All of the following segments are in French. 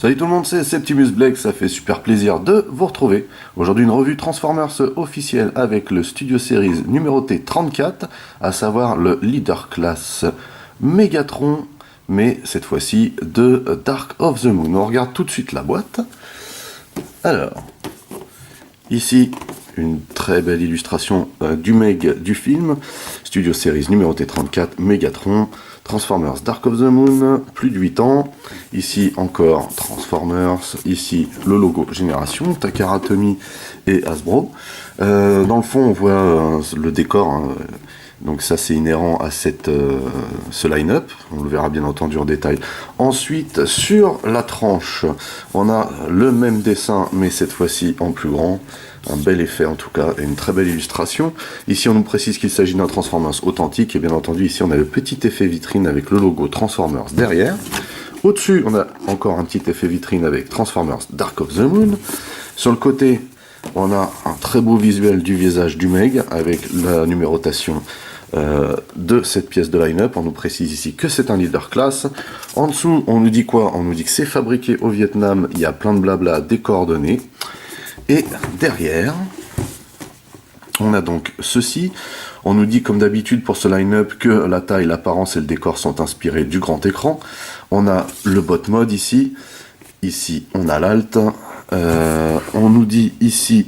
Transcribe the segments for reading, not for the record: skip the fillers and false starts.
Salut tout le monde, c'est Septimus Black, ça fait super plaisir de vous retrouver. Aujourd'hui une revue Transformers officielle avec le Studio Series numéroté 34, à savoir le Leader Class Megatron, mais cette fois-ci de Dark of the Moon. On regarde tout de suite la boîte. Alors, ici une très belle illustration du Meg du film, Studio Series numéroté 34, Megatron, Transformers Dark of the Moon, plus de 8 ans. Ici encore Transformers, ici le logo Génération, Takara Tomy et Hasbro. Dans le fond on voit le décor, hein, donc ça c'est inhérent à ce line-up, on le verra bien entendu en détail. Ensuite sur la tranche, on a le même dessin mais cette fois-ci en plus grand. Un bel effet en tout cas, et une très belle illustration. Ici on nous précise qu'il s'agit d'un Transformers authentique, et bien entendu ici on a le petit effet vitrine avec le logo Transformers derrière. Au-dessus on a encore un petit effet vitrine avec Transformers Dark of the Moon. Sur le côté on a un très beau visuel du visage du Meg, avec la numérotation de cette pièce de line-up. On nous précise ici que c'est un leader class. En dessous on nous dit quoi? On nous dit que c'est fabriqué au Vietnam, il y a plein de blabla, des coordonnées. Et derrière, on a donc ceci. On nous dit comme d'habitude pour ce line-up que la taille, l'apparence et le décor sont inspirés du grand écran. On a le bot mode ici. Ici, on a l'alt. On nous dit ici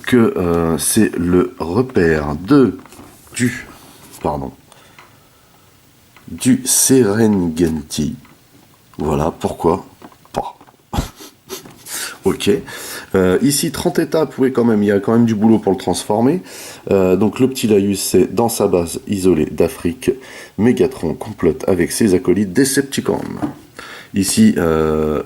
que c'est le repère du Serengeti. Voilà, pourquoi pas. Ok. Ici 30 étapes, oui quand même, il y a quand même du boulot pour le transformer. Donc le petit Laïus, c'est dans sa base isolée d'Afrique, Megatron complote avec ses acolytes Decepticons. Ici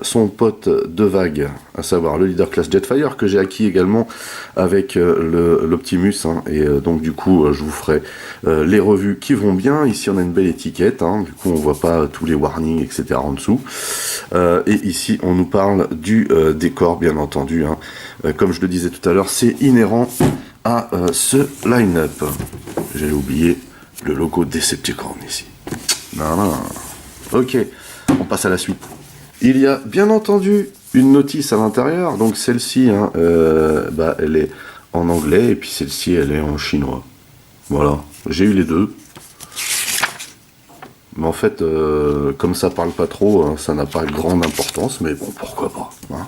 son pote de vague, à savoir le Leader Class Jetfire, que j'ai acquis également avec l'Optimus, hein, et donc du coup je vous ferai les revues qui vont bien. Ici on a une belle étiquette, hein, du coup on voit pas tous les warnings etc en dessous. Et ici on nous parle du décor bien entendu, hein. Comme je le disais tout à l'heure, c'est inhérent à ce line-up. J'allais oublier le logo Decepticon ici. Voilà. Ok, on passe à la suite. Il y a bien entendu une notice à l'intérieur, donc celle-ci, hein, elle est en anglais, et puis celle-ci, elle est en chinois. Voilà, j'ai eu les deux. Mais en fait, comme ça parle pas trop, hein, ça n'a pas grande importance, mais bon, pourquoi pas, hein.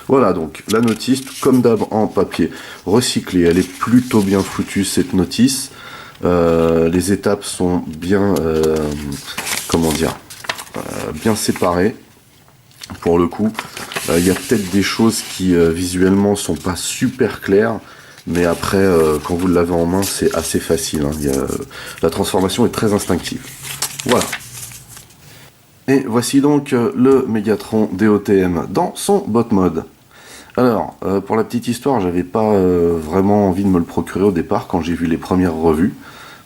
Voilà, donc la notice, comme d'hab en papier recyclé, elle est plutôt bien foutue cette notice. Les étapes sont bien, comment dire, bien séparées. Pour le coup, il y a peut-être des choses qui visuellement sont pas super claires, mais après, quand vous l'avez en main, c'est assez facile, hein. La transformation est très instinctive. Voilà. Et voici donc le Megatron DOTM dans son bot mode. Alors, pour la petite histoire, j'avais pas vraiment envie de me le procurer au départ quand j'ai vu les premières revues.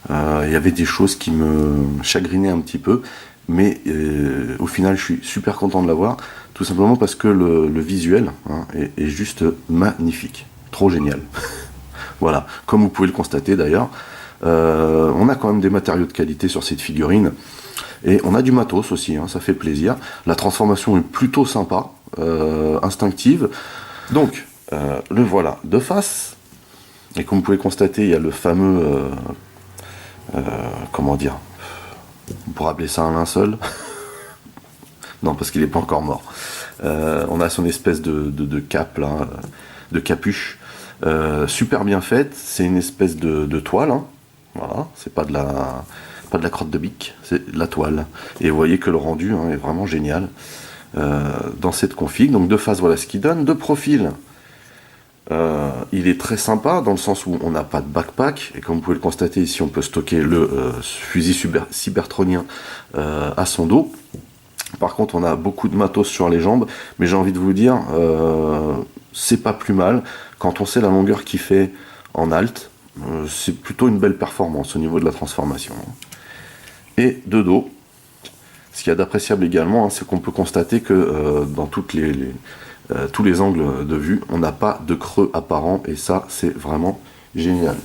Il y avait des choses qui me chagrinaient un petit peu, mais au final, je suis super content de l'avoir, tout simplement parce que le visuel, hein, est juste magnifique, trop génial. Voilà, comme vous pouvez le constater d'ailleurs, on a quand même des matériaux de qualité sur cette figurine. Et on a du matos aussi, hein, ça fait plaisir. La transformation est plutôt sympa, instinctive. Donc, le voilà de face. Et comme vous pouvez constater, il y a le fameux... comment dire, on pourrait appeler ça un linceul. Non, parce qu'il n'est pas encore mort. On a son espèce de cape, là, de capuche. Super bien faite. C'est une espèce de toile, hein. Voilà, c'est pas de la crotte de bique, c'est de la toile. Et vous voyez que le rendu, hein, est vraiment génial dans cette config. Donc de face, voilà ce qu'il donne. De profil, il est très sympa dans le sens où on n'a pas de backpack. Et comme vous pouvez le constater ici, on peut stocker le fusil cybertronien à son dos. Par contre, on a beaucoup de matos sur les jambes. Mais j'ai envie de vous dire, c'est pas plus mal. Quand on sait la longueur qu'il fait en alt, c'est plutôt une belle performance au niveau de la transformation. Et de dos, ce qu'il y a d'appréciable également, hein, c'est qu'on peut constater que dans tous les angles de vue, on n'a pas de creux apparent, et ça, c'est vraiment génial.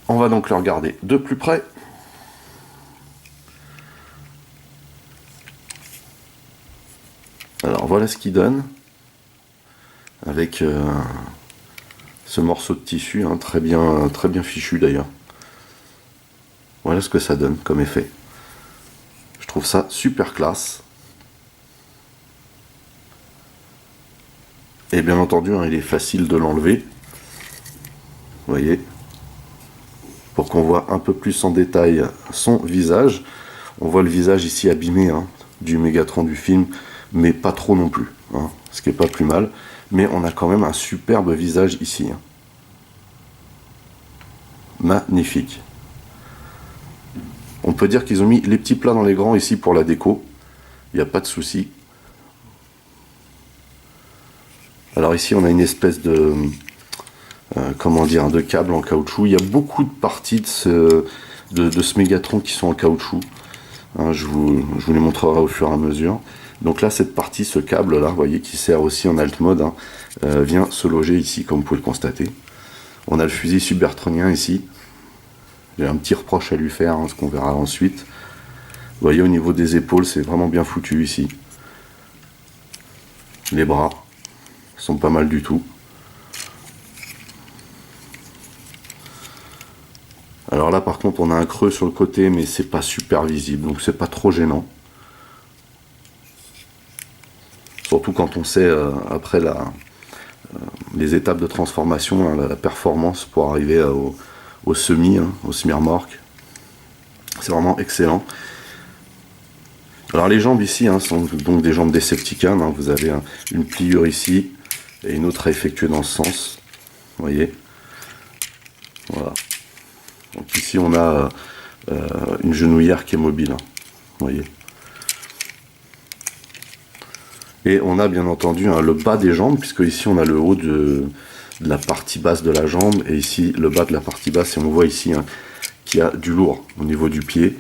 On va donc le regarder de plus près. Alors voilà ce qu'il donne avec ce morceau de tissu, hein, très bien fichu d'ailleurs. Voilà ce que ça donne comme effet. Je trouve ça super classe. Et bien entendu, hein, il est facile de l'enlever. Vous voyez, pour qu'on voit un peu plus en détail son visage. On voit le visage ici abîmé, hein, du Mégatron du film, mais pas trop non plus, hein, ce qui est pas plus mal. Mais on a quand même un superbe visage ici, hein. Magnifique. On peut dire qu'ils ont mis les petits plats dans les grands ici pour la déco. Il n'y a pas de souci. Alors ici on a une espèce de comment dire, de câble en caoutchouc. Il y a beaucoup de parties de ce Mégatron qui sont en caoutchouc. Hein, je vous les montrerai au fur et à mesure. Donc là, cette partie, ce câble là, vous voyez, qui sert aussi en alt mode, hein, vient se loger ici, comme vous pouvez le constater. On a le fusil cybertronien ici. J'ai un petit reproche à lui faire, hein, ce qu'on verra ensuite. Vous voyez, au niveau des épaules, c'est vraiment bien foutu ici. Les bras sont pas mal du tout. Alors là, par contre, on a un creux sur le côté, mais c'est pas super visible, donc c'est pas trop gênant. Surtout quand on sait, après les étapes de transformation, hein, la performance pour arriver au semi, hein, au semi-remorque. C'est vraiment excellent. Alors les jambes ici, hein, sont donc des jambes Decepticon, hein. Vous avez une pliure ici et une autre à effectuer dans ce sens. Vous voyez. Voilà. Donc ici on a une genouillère qui est mobile. Hein. Vous voyez. Et on a bien entendu, hein, le bas des jambes, puisque ici on a le haut de la partie basse de la jambe, et ici le bas de la partie basse, et on voit ici, hein, qu'il y a du lourd au niveau du pied.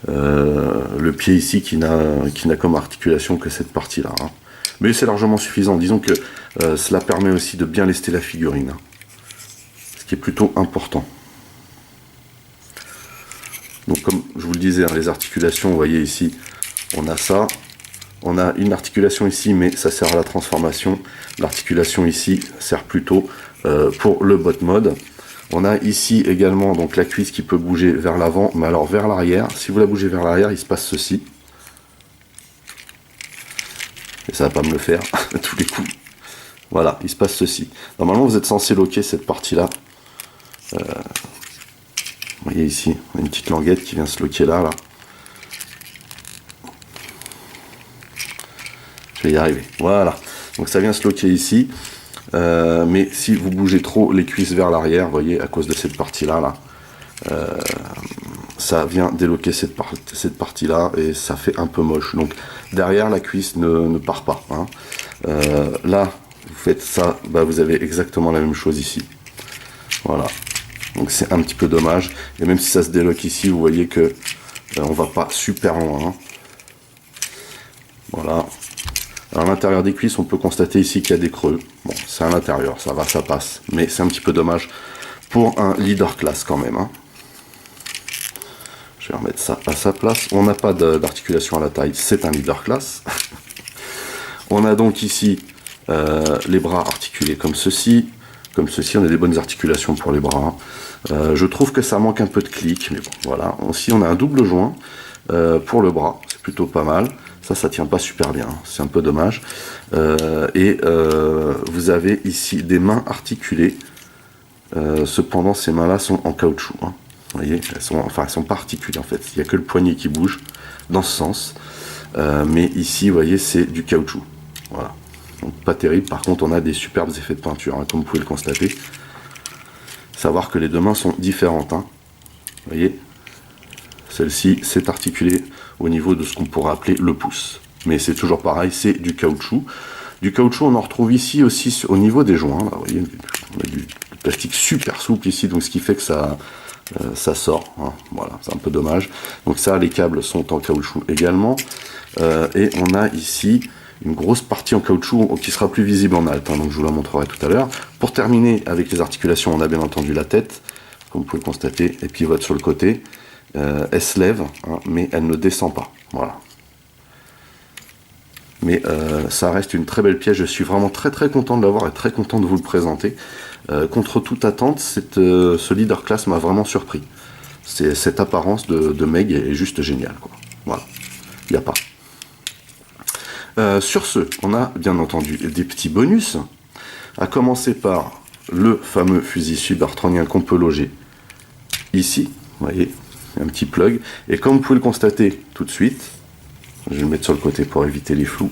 Le pied ici qui n'a comme articulation que cette partie là, hein. Mais c'est largement suffisant. Disons que cela permet aussi de bien lester la figurine, hein, ce qui est plutôt important. Donc comme je vous le disais, hein, les articulations, vous voyez ici on a ça, on a une articulation ici, mais ça sert à la transformation. L'articulation ici sert plutôt pour le bot mode. On a ici également donc la cuisse qui peut bouger vers l'avant, mais alors vers l'arrière. Si vous la bougez vers l'arrière, il se passe ceci. Et ça va pas me le faire à tous les coups. Voilà, il se passe ceci. Normalement, vous êtes censé loquer cette partie-là. Vous voyez ici, on a une petite languette qui vient se loquer là. Je vais y arriver. Voilà. Donc ça vient se loquer ici. Mais si vous bougez trop les cuisses vers l'arrière, vous voyez, à cause de cette partie-là, ça vient déloquer cette partie-là et ça fait un peu moche. Donc derrière, la cuisse ne part pas, hein. Là, vous faites ça, bah, vous avez exactement la même chose ici. Voilà. Donc c'est un petit peu dommage. Et même si ça se déloque ici, vous voyez que on va pas super loin, hein. Voilà. Alors, à l'intérieur des cuisses, on peut constater ici qu'il y a des creux. Bon, c'est à l'intérieur, ça va, ça passe. Mais c'est un petit peu dommage pour un leader class quand même, hein. Je vais remettre ça à sa place. On n'a pas d'articulation à la taille, c'est un leader class. On a donc ici les bras articulés comme ceci. Comme ceci, on a des bonnes articulations pour les bras. Je trouve que ça manque un peu de clic, mais bon, voilà. Aussi, on a un double joint pour le bras, c'est plutôt pas mal. Ça tient pas super bien, c'est un peu dommage. Vous avez ici des mains articulées. Cependant, ces mains-là sont en caoutchouc, hein. Vous voyez, elles sont pas articulées en fait. Il n'y a que le poignet qui bouge dans ce sens. Mais ici, vous voyez, c'est du caoutchouc. Voilà. Donc pas terrible. Par contre, on a des superbes effets de peinture, hein, comme vous pouvez le constater. Savoir que les deux mains sont différentes, hein. Vous voyez, celle-ci, c'est articulé au niveau de ce qu'on pourrait appeler le pouce. Mais c'est toujours pareil, c'est du caoutchouc. Du caoutchouc, on en retrouve ici aussi au niveau des joints. Là, vous voyez, on a du plastique super souple ici, donc ce qui fait que ça sort, hein. Voilà, c'est un peu dommage. Donc ça, les câbles sont en caoutchouc également. Et on a ici une grosse partie en caoutchouc qui sera plus visible en alt, hein, donc je vous la montrerai tout à l'heure. Pour terminer avec les articulations, on a bien entendu la tête, comme vous pouvez le constater, et pivote sur le côté. Elle se lève, hein, mais elle ne descend pas. Voilà. Mais ça reste une très belle pièce, je suis vraiment très très content de l'avoir et très content de vous le présenter. Contre toute attente, ce Leader Class m'a vraiment surpris. Cette apparence de Meg est juste géniale, quoi. Voilà, il n'y a pas. Sur ce, on a bien entendu des petits bonus, à commencer par le fameux fusil cybertronien qu'on peut loger ici, vous voyez, un petit plug, et comme vous pouvez le constater tout de suite, je vais le mettre sur le côté pour éviter les flous,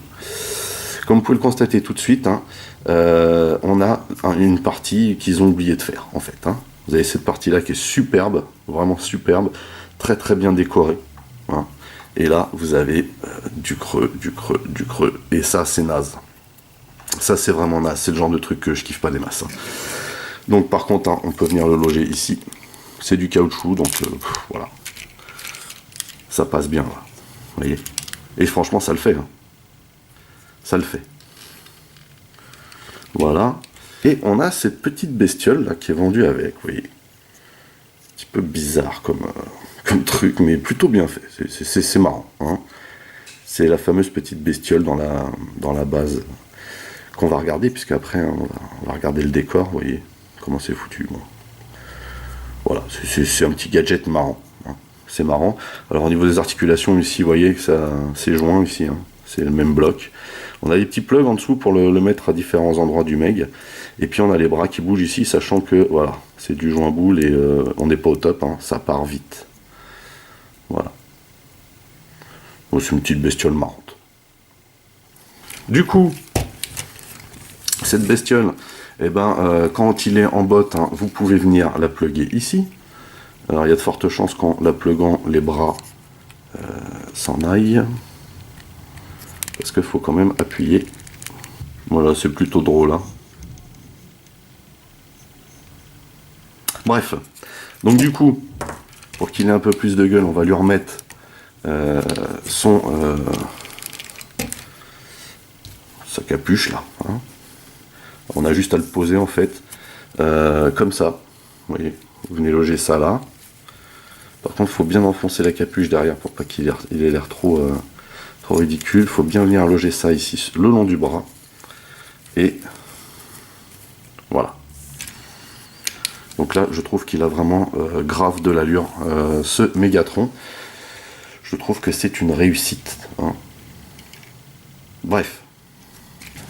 comme vous pouvez le constater tout de suite, hein, on a une partie qu'ils ont oublié de faire, en fait, hein. Vous avez cette partie-là qui est superbe, vraiment superbe, très très bien décorée, hein. Et là, vous avez du creux, du creux, du creux, et ça, c'est naze. Ça, c'est vraiment naze, c'est le genre de truc que je kiffe pas des masses, hein. Donc, par contre, hein, on peut venir le loger ici. C'est du caoutchouc, donc voilà. Ça passe bien, là. Vous voyez. Et franchement, ça le fait, hein. Ça le fait. Voilà. Et on a cette petite bestiole là qui est vendue avec, vous voyez. Un petit peu bizarre comme truc, mais plutôt bien fait. C'est marrant, hein. C'est la fameuse petite bestiole dans la base qu'on va regarder, puisque après hein, on va regarder le décor, vous voyez comment c'est foutu. Bon. Voilà, c'est un petit gadget marrant, hein. C'est marrant. Alors au niveau des articulations ici, vous voyez que ça c'est joint ici, hein. C'est le même bloc. On a des petits plugs en dessous pour le mettre à différents endroits du Meg. Et puis on a les bras qui bougent ici, sachant que voilà, c'est du joint boule et on n'est pas au top, hein, ça part vite. Voilà. Bon, c'est une petite bestiole marrante. Du coup, cette bestiole, eh ben, quand il est en botte, hein, vous pouvez venir la plugger ici. Alors il y a de fortes chances qu'en la pluguant, les bras s'en aillent. Parce qu'il faut quand même appuyer. Voilà, c'est plutôt drôle, hein. Bref. Donc du coup, pour qu'il ait un peu plus de gueule, on va lui remettre sa capuche là, hein. On a juste à le poser en fait comme ça. Vous voyez, vous venez loger ça là. Par contre, il faut bien enfoncer la capuche derrière pour pas qu'il ait l'air trop ridicule. Il faut bien venir loger ça ici le long du bras. Et voilà. Donc là, je trouve qu'il a vraiment grave de l'allure, ce Mégatron. Je trouve que c'est une réussite, hein. Bref.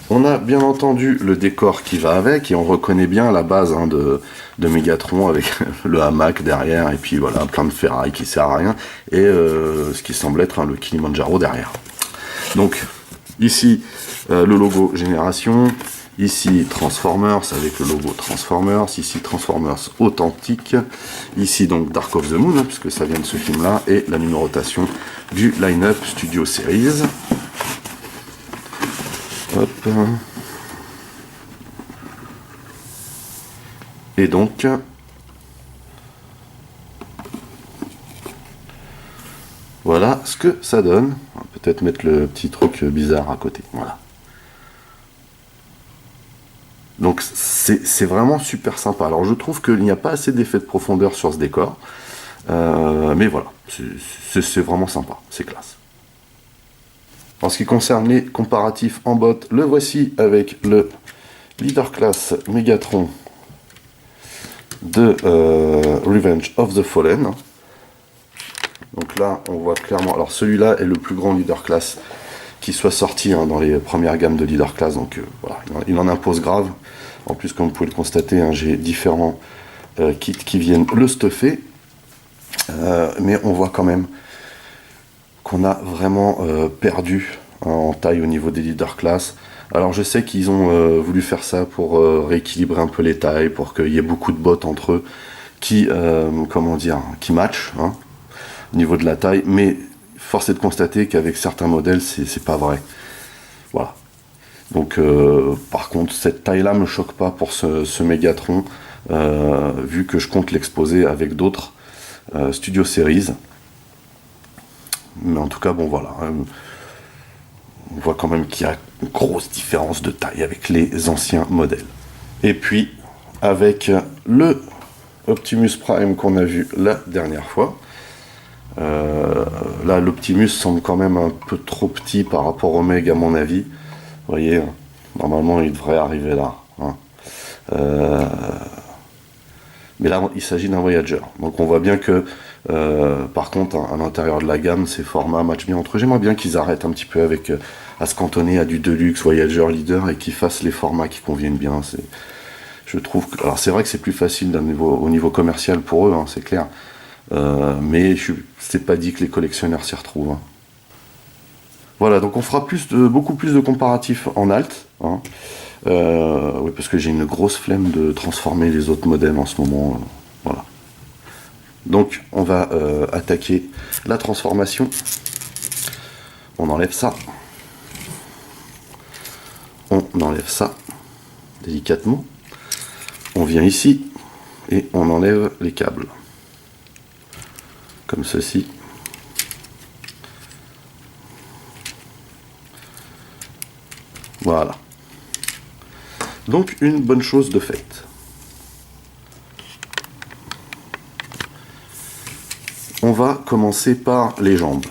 On a bien entendu le décor qui va avec, et on reconnaît bien la base hein, de Mégatron avec le hamac derrière, et puis voilà, plein de ferraille qui sert à rien, et ce qui semble être hein, le Kilimanjaro derrière. Donc, ici, le logo Génération, ici Transformers avec le logo Transformers, ici Transformers Authentique, ici donc Dark of the Moon, hein, puisque ça vient de ce film-là, et la numérotation du line-up Studio Series. Hop. Et donc, voilà ce que ça donne. On va peut-être mettre le petit truc bizarre à côté. Voilà. Donc c'est vraiment super sympa. Alors je trouve qu'il n'y a pas assez d'effet de profondeur sur ce décor. Mais voilà, c'est vraiment sympa, c'est classe. En ce qui concerne les comparatifs en botte, le voici avec le Leader Class Megatron de Revenge of the Fallen. Donc là, on voit clairement... Alors celui-là est le plus grand Leader Class qui soit sorti hein, dans les premières gammes de Leader Class. Donc voilà, il en impose grave. En plus, comme vous pouvez le constater, hein, j'ai différents kits qui viennent le stuffer. Mais on voit quand même qu'on a vraiment perdu hein, en taille au niveau des Leader Class. Alors je sais qu'ils ont voulu faire ça pour rééquilibrer un peu les tailles, pour qu'il y ait beaucoup de bots entre eux qui, comment dire, qui matchent hein, au niveau de la taille, mais force est de constater qu'avec certains modèles, c'est pas vrai. Voilà. Donc par contre, cette taille-là me choque pas pour ce Mégatron, vu que je compte l'exposer avec d'autres Studio Series. Mais en tout cas, bon voilà. On voit quand même qu'il y a une grosse différence de taille avec les anciens modèles. Et puis, avec le Optimus Prime qu'on a vu la dernière fois, Là, l'Optimus semble quand même un peu trop petit par rapport au Meg, à mon avis. Vous voyez, normalement, il devrait arriver là. Hein. Mais là, il s'agit d'un Voyager. Donc on voit bien que, par contre, à l'intérieur de la gamme, ces formats matchent bien entre eux. J'aimerais bien qu'ils arrêtent un petit peu avec à se cantonner à du Deluxe, Voyager, Leader, et qu'ils fassent les formats qui conviennent bien. Je trouve que, alors c'est vrai que c'est plus facile au niveau commercial pour eux, hein, c'est clair. Mais c'est pas dit que les collectionneurs s'y retrouvent. Hein. Voilà, donc on fera beaucoup plus de comparatifs en alt. Hein. Oui, parce que j'ai une grosse flemme de transformer les autres modèles en ce moment. Voilà. Donc on va attaquer la transformation. On enlève ça. On enlève ça délicatement. On vient ici et on enlève les câbles. Comme ceci. Voilà. Donc une bonne chose de faite. On va commencer par les jambes.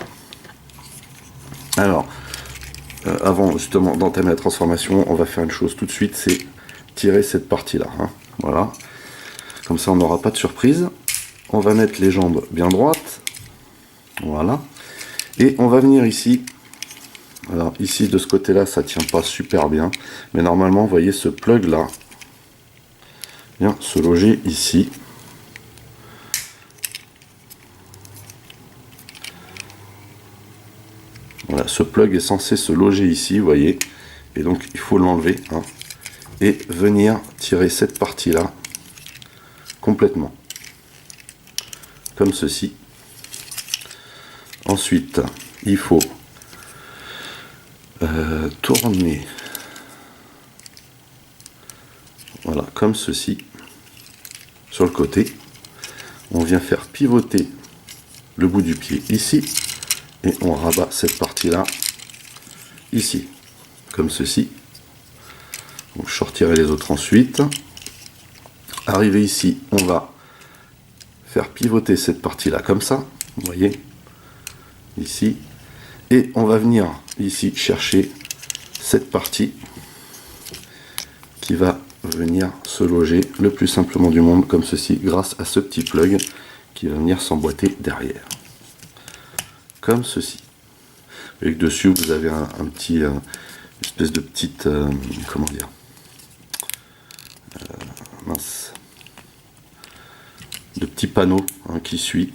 Alors, avant justement d'entamer la transformation, on va faire une chose tout de suite, c'est tirer cette partie-là. Hein. Voilà. Comme ça, on n'aura pas de surprise. On va mettre les jambes bien droites. Voilà. Et on va venir ici. Alors ici, de ce côté-là, ça tient pas super bien. Mais normalement, vous voyez ce plug-là vient se loger ici. Voilà, ce plug est censé se loger ici, vous voyez. Et donc, il faut l'enlever. Hein, et venir tirer cette partie-là complètement. Comme ceci. Ensuite, il faut tourner. Voilà, comme ceci. Sur le côté. On vient faire pivoter le bout du pied ici. Et on rabat cette partie-là ici. Comme ceci. Donc, je sortirai les autres ensuite. Arrivé ici, on va faire pivoter cette partie-là comme ça. Vous voyez, ici. Et on va venir ici chercher cette partie qui va venir se loger le plus simplement du monde comme ceci grâce à ce petit plug qui va venir s'emboîter derrière. Comme ceci. Et que dessus vous avez un petit, une espèce de petite, comment dire, mince, de petits panneaux hein, qui suit.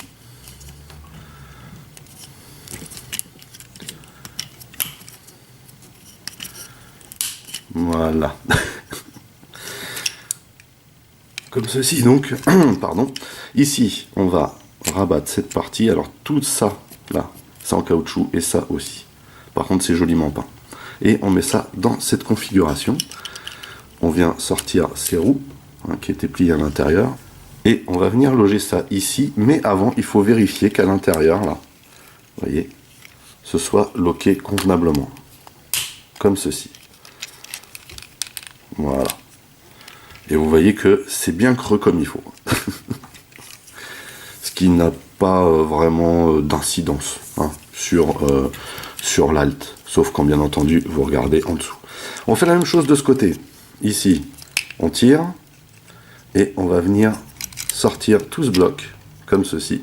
Voilà. Comme ceci donc, pardon. Ici, on va rabattre cette partie. Alors tout ça, là, c'est en caoutchouc et ça aussi. Par contre, c'est joliment peint. Et on met ça dans cette configuration. On vient sortir ces roues hein, qui étaient pliées à l'intérieur. Et on va venir loger ça ici. Mais avant, il faut vérifier qu'à l'intérieur, là, vous voyez, ce soit loqué convenablement. Comme ceci. Voilà. Et vous voyez que c'est bien creux comme il faut. Ce qui n'a pas vraiment d'incidence hein, sur l'alt. Sauf quand bien entendu vous regardez en dessous. On fait la même chose de ce côté. Ici, on tire. Et on va venir sortir tout ce bloc. Comme ceci.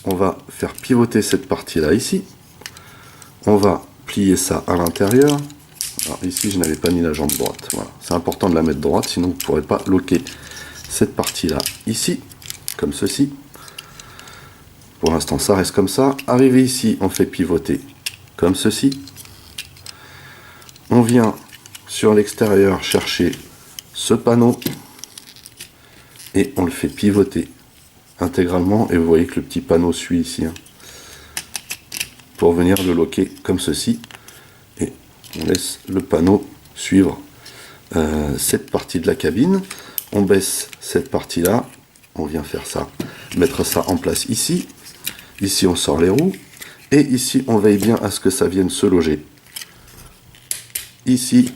On va faire pivoter cette partie-là ici. On va plier ça à l'intérieur. Alors ici, je n'avais pas mis la jambe droite. Voilà. C'est important de la mettre droite, sinon vous ne pourrez pas loquer cette partie-là ici, comme ceci. Pour l'instant, ça reste comme ça. Arrivé ici, on fait pivoter comme ceci. On vient sur l'extérieur chercher ce panneau et on le fait pivoter intégralement. Et vous voyez que le petit panneau suit ici. Hein, pour venir le loquer comme ceci. Et on laisse le panneau suivre cette partie de la cabine. On baisse cette partie là. On vient faire ça, mettre ça en place ici. Ici on sort les roues. Et ici on veille bien à ce que ça vienne se loger. Ici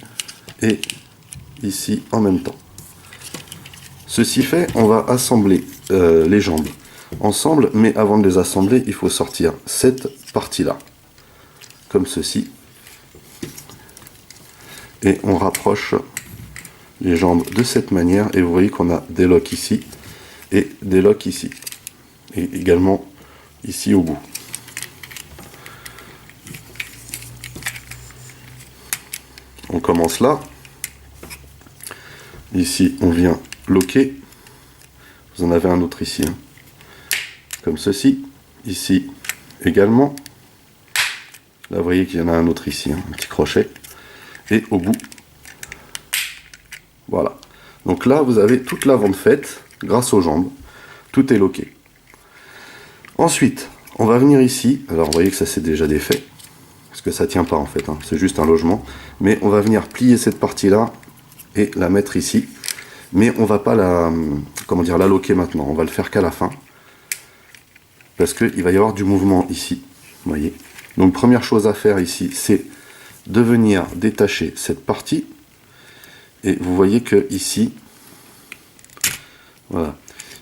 et ici en même temps. Ceci fait, on va assembler les jambes ensemble, mais avant de les assembler, il faut sortir cette partie-là, comme ceci. Et on rapproche les jambes de cette manière, et vous voyez qu'on a des locks ici, et des locks ici, et également ici au bout. On commence là. Ici, on vient loquer. Vous en avez un autre ici, hein. Comme ceci. Ici également. Là, vous voyez qu'il y en a un autre ici, hein, un petit crochet. Et au bout. Voilà. Donc là, vous avez toute la vente faite grâce aux jambes. Tout est loqué. Ensuite, on va venir ici. Alors, vous voyez que ça c'est déjà défait. Parce que ça tient pas en fait, hein. C'est juste un logement. Mais on va venir plier cette partie-là et la mettre ici. Mais on va pas la, comment dire, la loquer maintenant. On va le faire qu'à la fin. Parce qu'il va y avoir du mouvement ici. Vous voyez. Donc première chose à faire ici, c'est de venir détacher cette partie. Et vous voyez que ici, voilà.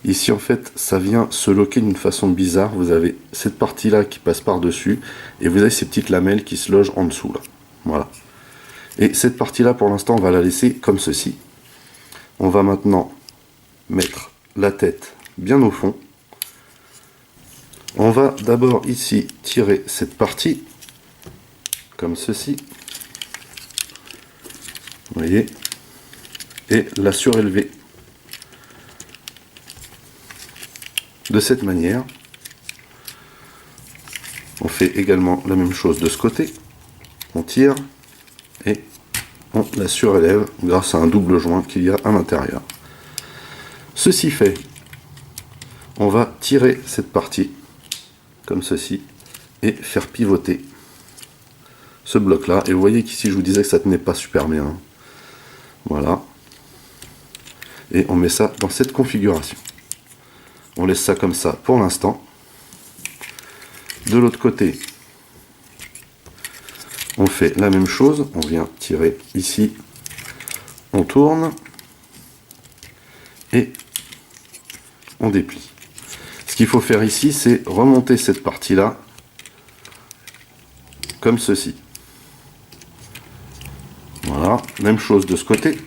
Ici en fait, ça vient se loquer d'une façon bizarre. Vous avez cette partie-là qui passe par-dessus. Et vous avez ces petites lamelles qui se logent en dessous là. Voilà. Et cette partie-là, pour l'instant, on va la laisser comme ceci. On va maintenant mettre la tête bien au fond. On va d'abord ici tirer cette partie, comme ceci. Vous voyez. Et la surélever. De cette manière. On fait également la même chose de ce côté. On tire et on la surélève grâce à un double joint qu'il y a à l'intérieur. Ceci fait, on va tirer cette partie comme ceci et faire pivoter ce bloc là. Et vous voyez qu'ici je vous disais que ça tenait pas super bien. Voilà. Et on met ça dans cette configuration. On laisse ça comme ça pour l'instant. De l'autre côté, on fait la même chose. On vient tirer ici, on tourne et on déplie. Ce qu'il faut faire ici, c'est remonter cette partie-là comme ceci. Voilà, même chose de ce côté.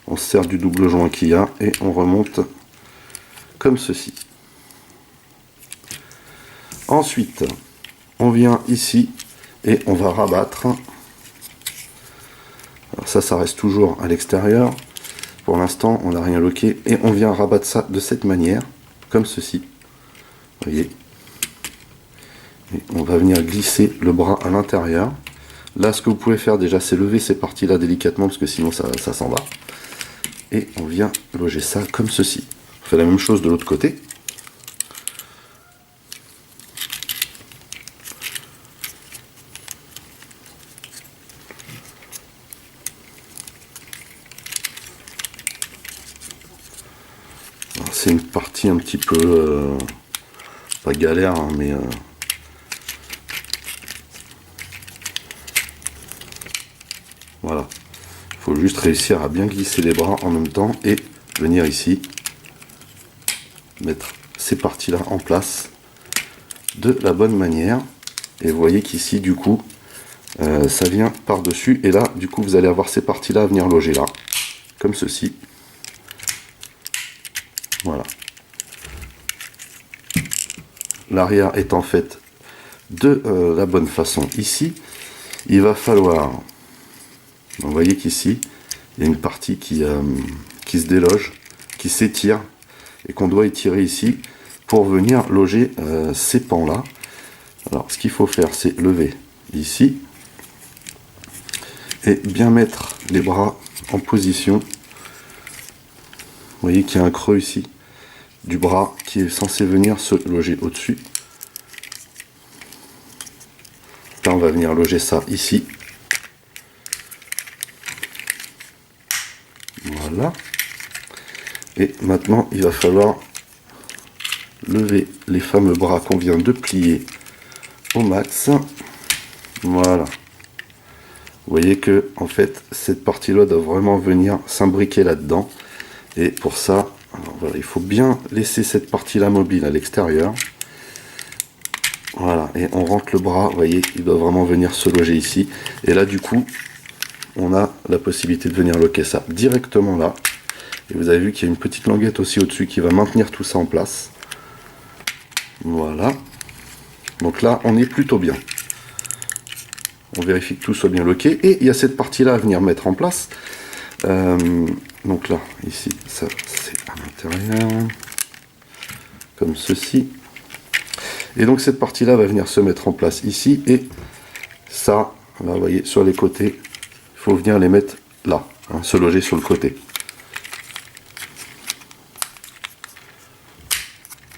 On se sert du double joint qu'il y a et on remonte comme ceci. Ensuite, on vient ici et on va rabattre. Alors ça reste toujours à l'extérieur. Pour l'instant, on n'a rien loqué. Et on vient rabattre ça de cette manière, comme ceci. Vous voyez. Et on va venir glisser le bras à l'intérieur. Là, ce que vous pouvez faire déjà, c'est lever ces parties-là délicatement, parce que sinon ça s'en va. Et on vient loger ça comme ceci. On fait la même chose de l'autre côté. C'est une partie un petit peu pas galère, hein, mais voilà. Il faut juste réussir à bien glisser les bras en même temps et venir ici mettre ces parties là en place de la bonne manière. Et vous voyez qu'ici du coup ça vient par dessus, et là du coup vous allez avoir ces parties là à venir loger là comme ceci. Voilà. L'arrière est en fait de la bonne façon ici. Il va falloir, vous voyez qu'ici il y a une partie qui se déloge, qui s'étire, et qu'on doit étirer ici pour venir loger ces pans là. Alors ce qu'il faut faire, c'est lever ici et bien mettre les bras en position. Vous voyez qu'il y a un creux ici du bras qui est censé venir se loger au-dessus. Là, on va venir loger ça ici. Voilà. Et maintenant, il va falloir lever les fameux bras qu'on vient de plier au max. Voilà. Vous voyez que, en fait, cette partie-là doit vraiment venir s'imbriquer là-dedans. Et pour ça, alors voilà, il faut bien laisser cette partie-là mobile à l'extérieur. Voilà, et on rentre le bras, vous voyez, il doit vraiment venir se loger ici. Et là, du coup, on a la possibilité de venir loquer ça directement là. Et vous avez vu qu'il y a une petite languette aussi au-dessus qui va maintenir tout ça en place. Voilà. Donc là, on est plutôt bien. On vérifie que tout soit bien loqué. Et il y a cette partie-là à venir mettre en place. Donc là, ici, ça c'est à l'intérieur. Comme ceci. Et donc cette partie-là va venir se mettre en place ici. Et ça, là, vous voyez, sur les côtés, il faut venir les mettre là. Hein, se loger sur le côté.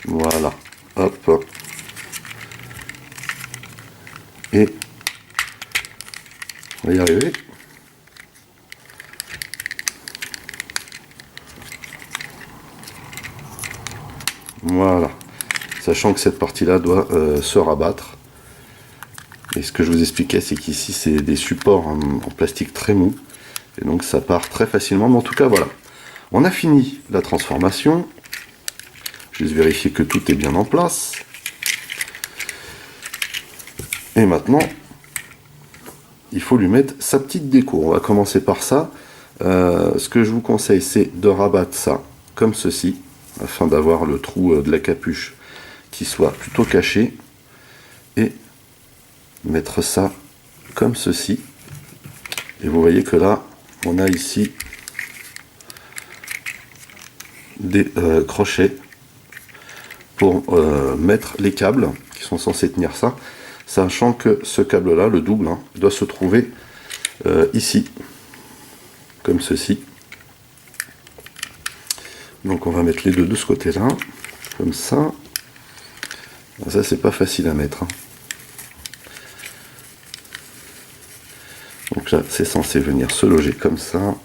Voilà. Hop. Et on va y arriver. Voilà. Sachant que cette partie-là doit se rabattre. Et ce que je vous expliquais, c'est qu'ici, c'est des supports en plastique très mou. Et donc, ça part très facilement. Mais en tout cas, voilà. On a fini la transformation. Juste vérifier que tout est bien en place. Et maintenant, il faut lui mettre sa petite déco. On va commencer par ça. Ce que je vous conseille, c'est de rabattre ça comme ceci, afin d'avoir le trou de la capuche qui soit plutôt caché. Et mettre ça comme ceci. Et vous voyez que là, on a ici des crochets pour mettre les câbles qui sont censés tenir ça, sachant que ce câble là, le double, hein, doit se trouver ici, comme ceci. Donc on va mettre les deux de ce côté là, comme ça. Ça c'est pas facile à mettre, hein. Donc là c'est censé venir se loger comme ça.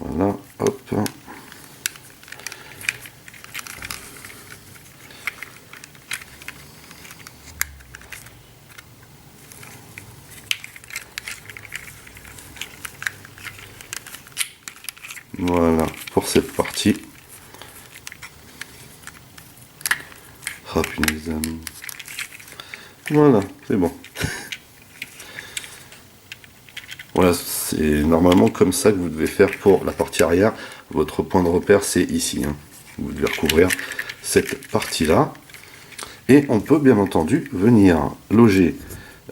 Voilà, hop. Voilà pour cette partie. Ah punaise. Voilà, c'est bon. Voilà, c'est normalement comme ça que vous devez faire pour la partie arrière. Votre point de repère, c'est ici, hein. Vous devez recouvrir cette partie-là. Et on peut bien entendu venir loger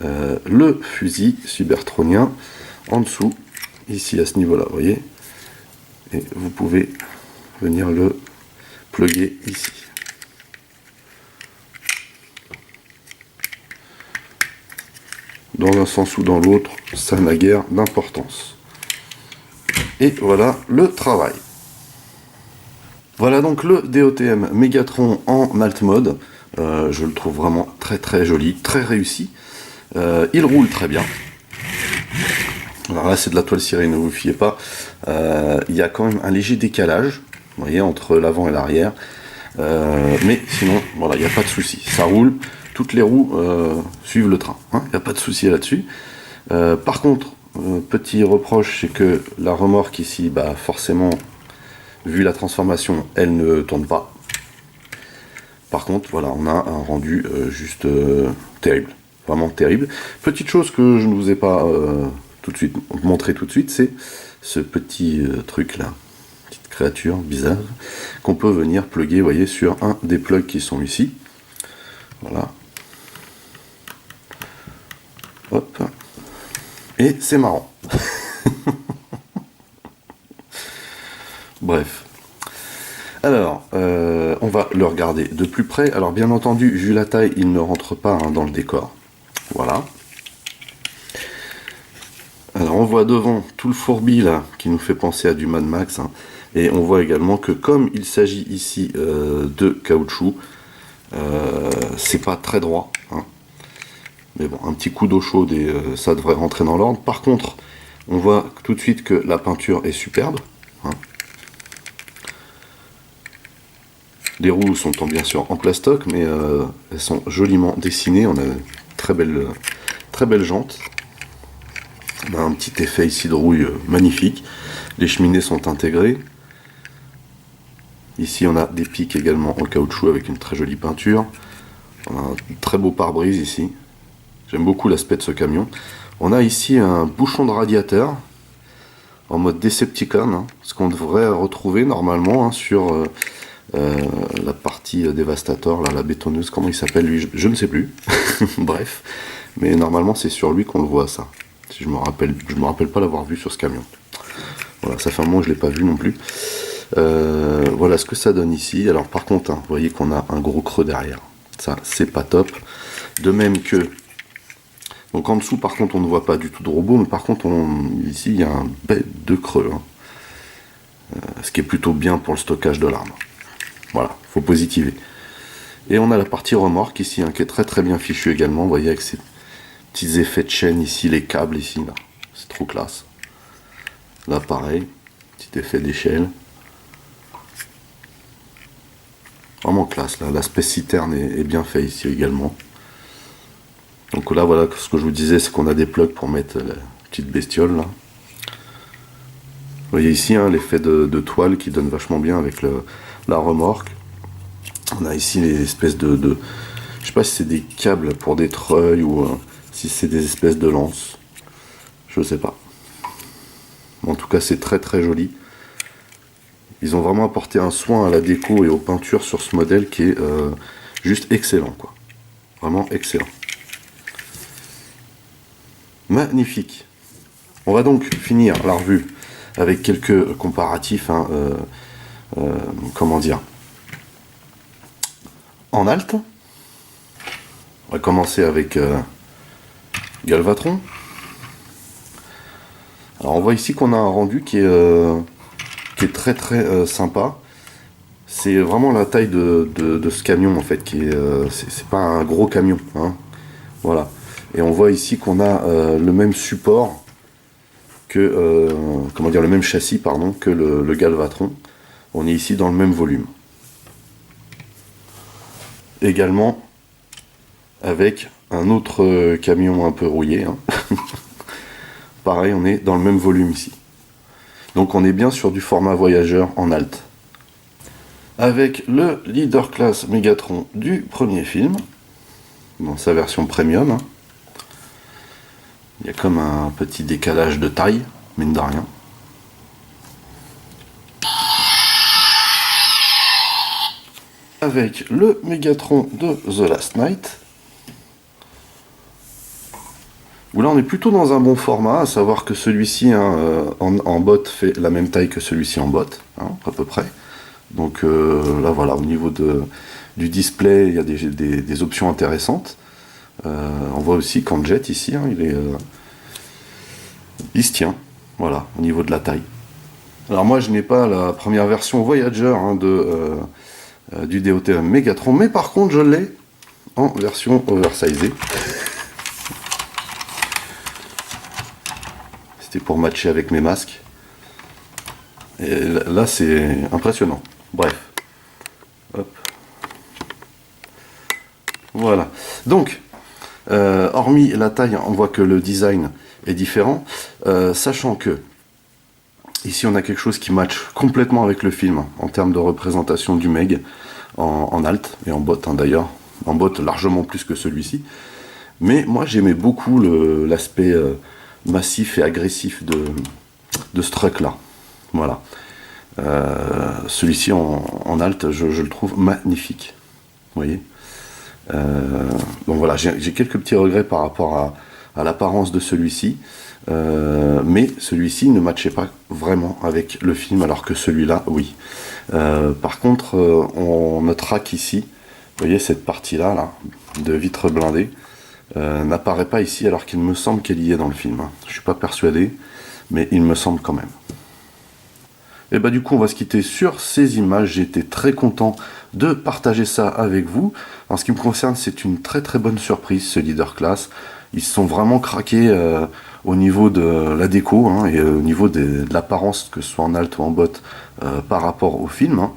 le fusil cybertronien en dessous, ici à ce niveau-là, vous voyez. Et vous pouvez venir le plugger ici. Dans un sens ou dans l'autre, ça n'a guère d'importance. Et voilà le travail. Voilà donc le DOTM Megatron en alt mode. Je le trouve vraiment très très joli, très réussi. Il roule très bien. Alors là c'est de la toile cirée, ne vous fiez pas. Il y a quand même un léger décalage, vous voyez, entre l'avant et l'arrière. Mais sinon, voilà, il n'y a pas de souci. Ça roule, toutes les roues suivent le train. Il n'y a pas de souci là-dessus. Par contre, petit reproche, c'est que la remorque ici, bah forcément, vu la transformation, elle ne tourne pas. Par contre, voilà, on a un rendu juste terrible. Vraiment terrible. Petite chose que je ne vous ai pas tout de suite montré tout de suite, c'est ce petit truc là, petite créature bizarre, qu'on peut venir plugger, vous voyez, sur un des plugs qui sont ici. Voilà. Hop. Et c'est marrant. Bref. Alors, on va le regarder de plus près. Alors, bien entendu, vu la taille, il ne rentre pas hein, dans le décor. Voilà. Alors, on voit devant tout le fourbi là, qui nous fait penser à du Mad Max. Hein, et on voit également que comme il s'agit ici de caoutchouc, c'est pas très droit. Hein. Mais bon, un petit coup d'eau chaude et ça devrait rentrer dans l'ordre. Par contre, on voit tout de suite que la peinture est superbe. Hein. Les roues sont bien sûr en plastoc, mais elles sont joliment dessinées. On a très belles jantes. On a un petit effet ici de rouille magnifique. Les cheminées sont intégrées. Ici on a des pics également en caoutchouc avec une très jolie peinture. On a un très beau pare-brise ici. J'aime beaucoup l'aspect de ce camion. On a ici un bouchon de radiateur en mode Decepticon, hein, ce qu'on devrait retrouver normalement hein, sur la partie Devastator, là, la bétonneuse, comment il s'appelle lui, je ne sais plus. Bref, mais normalement c'est sur lui qu'on le voit ça. Si je me rappelle pas l'avoir vu sur ce camion. Voilà, ça fait un moment que je l'ai pas vu non plus. Voilà ce que ça donne ici. Alors par contre, hein, vous voyez qu'on a un gros creux derrière. Ça, c'est pas top. De même que... Donc en dessous, par contre, on ne voit pas du tout de robot, mais par contre, ici, il y a un bête de creux. Hein. Ce qui est plutôt bien pour le stockage de l'arme. Voilà, faut positiver. Et on a la partie remorque ici, hein, qui est très très bien fichue également. Vous voyez, avec ces petits effets de chaîne ici, les câbles ici, là. C'est trop classe. Là, pareil, petit effet d'échelle. Vraiment classe, là. L'aspect citerne est bien fait ici également. Donc là, voilà, ce que je vous disais, c'est qu'on a des plugs pour mettre la petite bestiole, là. Vous voyez ici, hein, l'effet de toile qui donne vachement bien avec la remorque. On a ici les espèces de je sais pas si c'est des câbles pour des treuils ou si c'est des espèces de lances. Je sais pas. En tout cas, c'est très très joli. Ils ont vraiment apporté un soin à la déco et aux peintures sur ce modèle qui est juste excellent, quoi. Vraiment excellent. Magnifique. On va donc finir la revue avec quelques comparatifs, hein, comment dire, en alt. On va commencer avec Galvatron. Alors on voit ici qu'on a un rendu qui est très très sympa. C'est vraiment la taille de ce camion en fait, qui est c'est pas un gros camion, hein. Voilà. Et on voit ici qu'on a le même support que comment dire, le même châssis pardon que le Galvatron. On est ici dans le même volume. Également avec un autre camion un peu rouillé, hein. Pareil, on est dans le même volume ici. Donc on est bien sur du format voyageur en alt. Avec le Leader Class Megatron du premier film, dans sa version premium, hein. Il y a comme un petit décalage de taille, mine de rien. Avec le Megatron de The Last Knight, où là on est plutôt dans un bon format, à savoir que celui-ci hein, en botte fait la même taille que celui-ci en botte, hein, à peu près. Donc là voilà, au niveau du display, il y a des options intéressantes. On voit aussi qu'en jet ici, hein, il se tient, voilà, au niveau de la taille. Alors moi je n'ai pas la première version Voyager hein, du DOTM Megatron, mais par contre je l'ai en version oversizée. C'était pour matcher avec mes masques. Et là c'est impressionnant. Bref. Hop. Voilà. Donc, hormis la taille, on voit que le design est différent, sachant que ici on a quelque chose qui match complètement avec le film hein, en termes de représentation du Meg en alt et en bot hein, d'ailleurs, en bot largement plus que celui-ci. Mais moi j'aimais beaucoup l'aspect massif et agressif de ce truc là. Voilà. Celui-ci en alt, je le trouve magnifique. Vous voyez. Donc voilà, j'ai quelques petits regrets par rapport à l'apparence de celui-ci, mais celui-ci ne matchait pas vraiment avec le film, alors que celui-là, oui. Par contre, on notera qu'ici, vous voyez cette partie-là, là, de vitre blindée, n'apparaît pas ici, alors qu'il me semble qu'elle y est dans le film. Je suis pas persuadé, mais il me semble quand même. Et bah du coup on va se quitter sur ces images. J'ai été très content de partager ça avec vous. En ce qui me concerne, c'est une très très bonne surprise ce Leader Class. Ils se sont vraiment craqués au niveau de la déco hein, et au niveau de l'apparence, que ce soit en alt ou en bot, par rapport au film. Hein.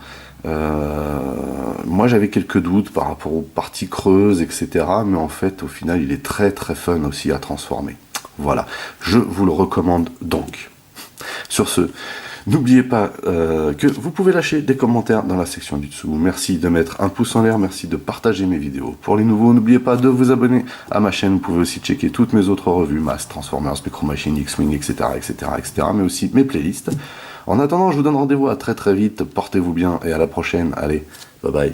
Moi j'avais quelques doutes par rapport aux parties creuses, etc. Mais en fait au final il est très très fun aussi à transformer. Voilà, je vous le recommande donc. Sur ce, N'oubliez pas que vous pouvez lâcher des commentaires dans la section du dessous. Merci de mettre un pouce en l'air, merci de partager mes vidéos. Pour les nouveaux, n'oubliez pas de vous abonner à ma chaîne. Vous pouvez aussi checker toutes mes autres revues, Mass, Transformers, Micro Machines, X-Wing, etc., etc., mais aussi mes playlists. En attendant, je vous donne rendez-vous à très très vite. Portez-vous bien et à la prochaine. Allez, bye bye.